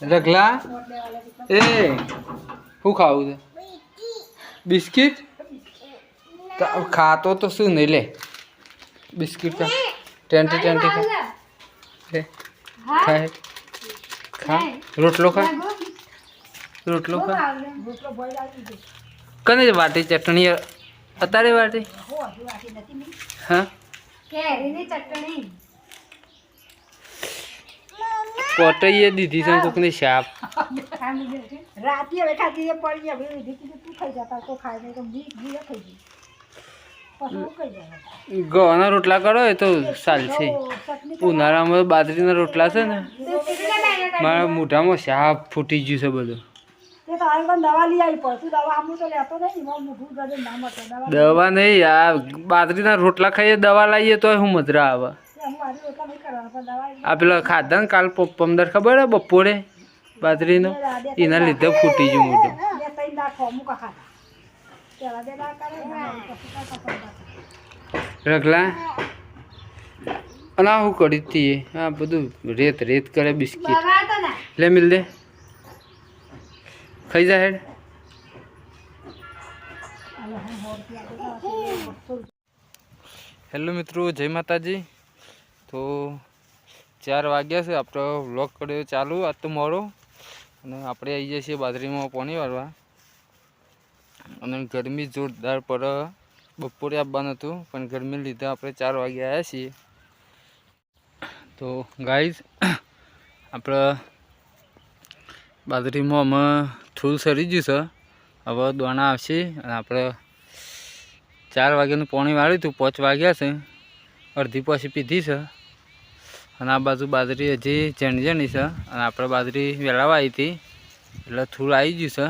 રગલા એ શું ખાવું છે બિસ્કિટ ખાતો તો શું નહીં લે બિસ્કિટ ખા ટેન્ટી ટેન્ટી ખા ખા રોટલો ખા રોટલો ખા કને વાટી ચટણી અત્યારે વાટી હા કોટઈએ દીધી છે કોકની શાપ રાતે હવે ખાતી પડી હવે દીધી તું ખાઈ જતા તો ખાય નહીં તો મી મી થઈ ગઈ પછી કઈ જાય ઘઉંના રોટલા કરો એ તો ચાલશે ઉનાળામાં બાજરીના રોટલા છે ને મારા મોઢામાં શાપ ફૂટી ગયું છે બધું તે તો હાલ દવા લઈ આવી પડતું દવા આમું તો લેતો નહીં મારું મોઢું ગજે ના મટે દવા નહીં આ બાજરીના રોટલા ખાઈએ દવા લાવીએ તો શું મજા આવે આ પેલા ખાધા ને કાલ પમદાર ખબર હે બપોરે બાજરીનો એના લીધે ફૂટી ગયું મોઢું રગલા અને આ શું કરી હતી આ બધું રેત રેત કરે બિસ્કિટ લે મિલ દે ખાઈ જા હેડ હેલો મિત્રો જય માતાજી તો 4 વાગ્યા છે આપણો વ્લોગ કર્યો ચાલુ આજ તો મોડો અને આપણે આવી જઈએ છીએ બાજરીમાં પાણી વાળવા અને ગરમી જોરદાર પડે બપોરે આવવાનું હતું પણ ગરમી લીધે આપણે 4 વાગે આવ્યા છીએ તો ગાઈઝ આપણે બાજરીમાં અમે થૂલ સરી ગયું છે હવે દોણા આવશે અને આપણે 4 વાગ્યાનું પાણી વાળ્યું હતું 5 વાગ્યા છે અડધી પછી પીધી છે અને આ બાજુ બાજરી હજી ઝીણી ઝીણી છે અને આપણે બાજરી વેલાવા આવી હતી એટલે થૂલ આવી ગયું છે